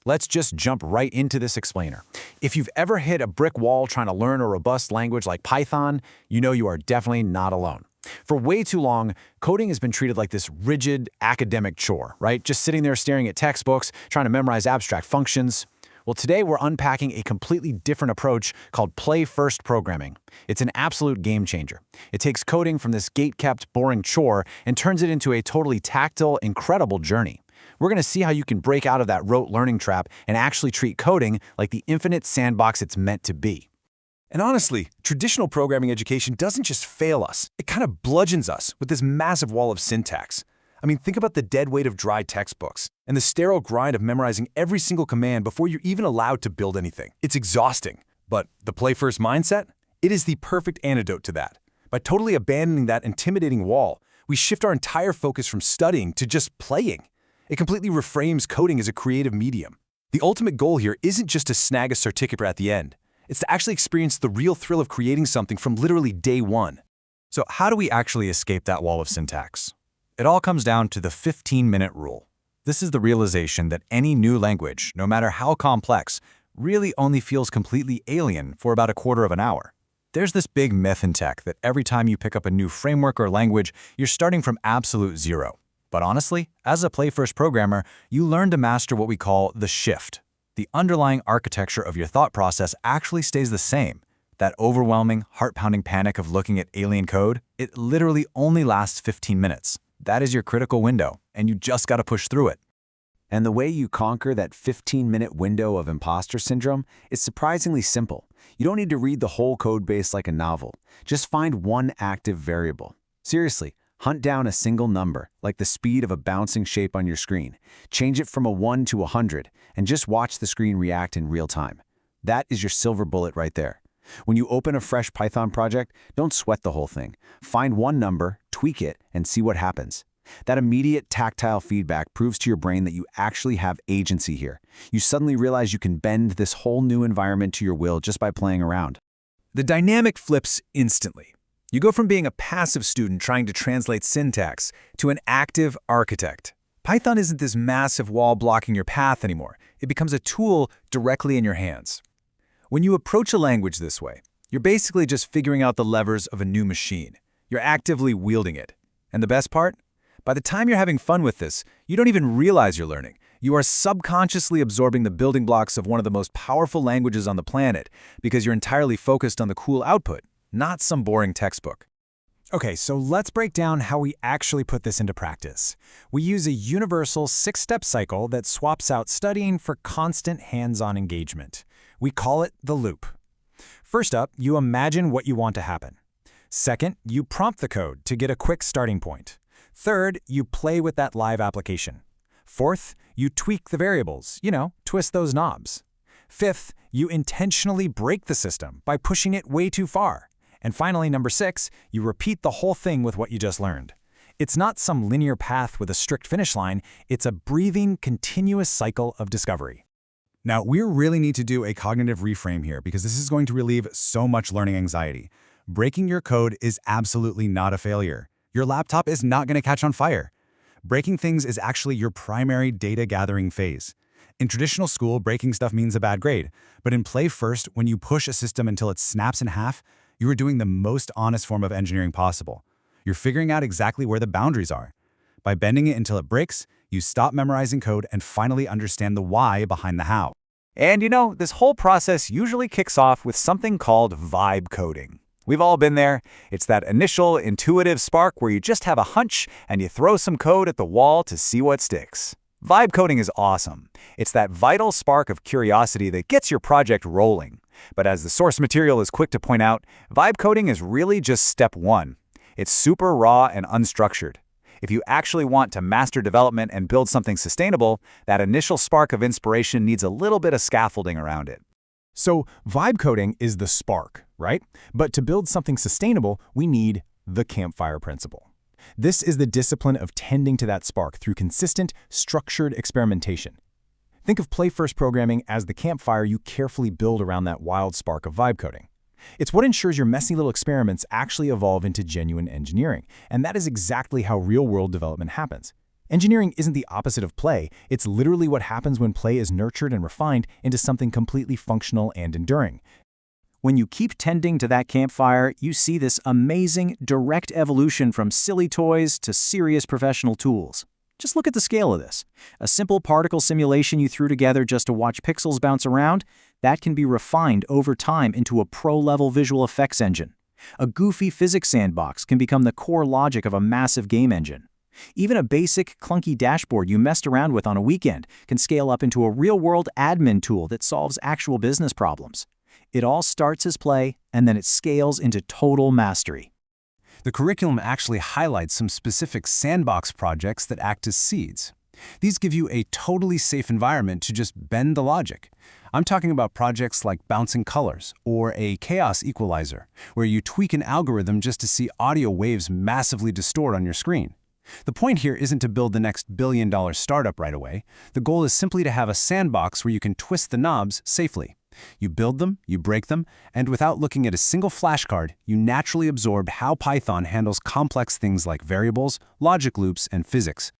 Let's just jump right into this explainer. If you've ever hit a brick wall trying to learn a robust language like Python, you know you are definitely not alone. For way too long, coding has been treated like this rigid academic chore, right? Just sitting there staring at textbooks, trying to memorize abstract functions. Well, today we're unpacking a completely different approach called play-first programming. It's an absolute game changer. It takes coding from this gate-kept, boring chore and turns it into a totally tactile, incredible journey. We're going to see how you can break out of that rote learning trap and actually treat coding like the infinite sandbox it's meant to be. And honestly, traditional programming education doesn't just fail us, it kind of bludgeons us with this massive wall of syntax. I mean, think about the dead weight of dry textbooks and the sterile grind of memorizing every single command before you're even allowed to build anything. It's exhausting. But the play-first mindset? It is the perfect antidote to that. By totally abandoning that intimidating wall, we shift our entire focus from studying to just playing. It completely reframes coding as a creative medium. The ultimate goal here isn't just to snag a certificate at the end. It's to actually experience the real thrill of creating something from literally day one. So how do we actually escape that wall of syntax? It all comes down to the 15-minute rule. This is the realization that any new language, no matter how complex, really only feels completely alien for about a quarter of an hour. There's this big myth in tech that every time you pick up a new framework or language, you're starting from absolute zero. But honestly, as a play-first programmer, you learn to master what we call the shift. The underlying architecture of your thought process actually stays the same. That overwhelming, heart-pounding panic of looking at alien code, it literally only lasts 15 minutes. That is your critical window, and you just got to push through it. And the way you conquer that 15-minute window of imposter syndrome is surprisingly simple. You don't need to read the whole code base like a novel. Just find one active variable. Seriously, hunt down a single number, like the speed of a bouncing shape on your screen. Change it from a 1 to 100, and just watch the screen react in real time. That is your silver bullet right there. When you open a fresh Python project, don't sweat the whole thing. Find one number, tweak it, and see what happens. That immediate tactile feedback proves to your brain that you actually have agency here. You suddenly realize you can bend this whole new environment to your will just by playing around. The dynamic flips instantly. You go from being a passive student trying to translate syntax to an active architect. Python isn't this massive wall blocking your path anymore. It becomes a tool directly in your hands. When you approach a language this way, you're basically just figuring out the levers of a new machine. You're actively wielding it. And the best part? By the time you're having fun with this, you don't even realize you're learning. You are subconsciously absorbing the building blocks of one of the most powerful languages on the planet because you're entirely focused on the cool output, not some boring textbook. Okay, so let's break down how we actually put this into practice. We use a universal 6-step cycle that swaps out studying for constant hands-on engagement. We call it the loop. First up, you imagine what you want to happen. Second, you prompt the code to get a quick starting point. Third, you play with that live application. Fourth, you tweak the variables, twist those knobs. Fifth, you intentionally break the system by pushing it way too far. And finally, number 6, you repeat the whole thing with what you just learned. It's not some linear path with a strict finish line, it's a breathing, continuous cycle of discovery. Now, we really need to do a cognitive reframe here because this is going to relieve so much learning anxiety. Breaking your code is absolutely not a failure. Your laptop is not going to catch on fire. Breaking things is actually your primary data gathering phase. In traditional school, breaking stuff means a bad grade. But in Play First, when you push a system until it snaps in half, you are doing the most honest form of engineering possible. You're figuring out exactly where the boundaries are. By bending it until it breaks, you stop memorizing code and finally understand the why behind the how. And this whole process usually kicks off with something called vibe coding. We've all been there. It's that initial intuitive spark where you just have a hunch and you throw some code at the wall to see what sticks. Vibe coding is awesome. It's that vital spark of curiosity that gets your project rolling. But as the source material is quick to point out, vibe coding is really just step 1. It's super raw and unstructured. If you actually want to master development and build something sustainable, that initial spark of inspiration needs a little bit of scaffolding around it. So vibe coding is the spark, right? But to build something sustainable, we need the campfire principle. This is the discipline of tending to that spark through consistent, structured experimentation. Think of play-first programming as the campfire you carefully build around that wild spark of vibe coding. It's what ensures your messy little experiments actually evolve into genuine engineering, and that is exactly how real-world development happens. Engineering isn't the opposite of play, it's literally what happens when play is nurtured and refined into something completely functional and enduring. When you keep tending to that campfire, you see this amazing, direct evolution from silly toys to serious professional tools. Just look at the scale of this. A simple particle simulation you threw together just to watch pixels bounce around, that can be refined over time into a pro-level visual effects engine. A goofy physics sandbox can become the core logic of a massive game engine. Even a basic, clunky dashboard you messed around with on a weekend can scale up into a real-world admin tool that solves actual business problems. It all starts as play, and then it scales into total mastery. The curriculum actually highlights some specific sandbox projects that act as seeds. These give you a totally safe environment to just bend the logic. I'm talking about projects like bouncing colors or a chaos equalizer, where you tweak an algorithm just to see audio waves massively distort on your screen. The point here isn't to build the next billion-dollar startup right away. The goal is simply to have a sandbox where you can twist the knobs safely. You build them, you break them, and without looking at a single flashcard, you naturally absorb how Python handles complex things like variables, logic loops, and physics.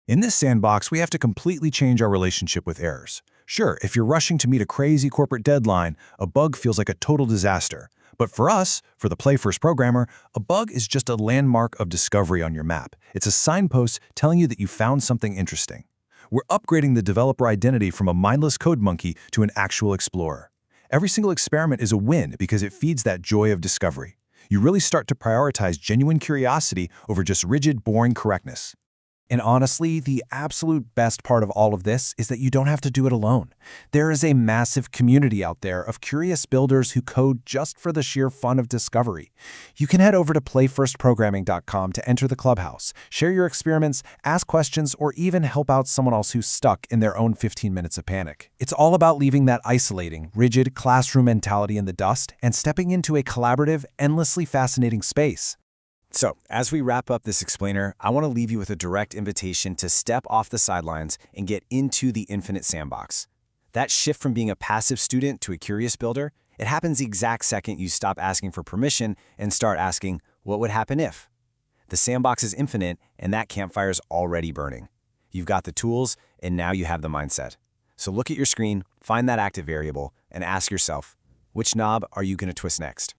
In this sandbox, we have to completely change our relationship with errors. Sure, if you're rushing to meet a crazy corporate deadline, a bug feels like a total disaster. But for us, for the play-first programmer, a bug is just a landmark of discovery on your map. It's a signpost telling you that you found something interesting. We're upgrading the developer identity from a mindless code monkey to an actual explorer. Every single experiment is a win because it feeds that joy of discovery. You really start to prioritize genuine curiosity over just rigid, boring correctness. And honestly, the absolute best part of all of this is that you don't have to do it alone. There is a massive community out there of curious builders who code just for the sheer fun of discovery. You can head over to playfirstprogramming.com to enter the clubhouse, share your experiments, ask questions, or even help out someone else who's stuck in their own 15 minutes of panic. It's all about leaving that isolating, rigid classroom mentality in the dust and stepping into a collaborative, endlessly fascinating space. So, as we wrap up this explainer, I want to leave you with a direct invitation to step off the sidelines and get into the infinite sandbox. That shift from being a passive student to a curious builder, it happens the exact second you stop asking for permission and start asking, what would happen if? The sandbox is infinite, and that campfire is already burning. You've got the tools, and now you have the mindset. So look at your screen, find that active variable, and ask yourself, which knob are you going to twist next?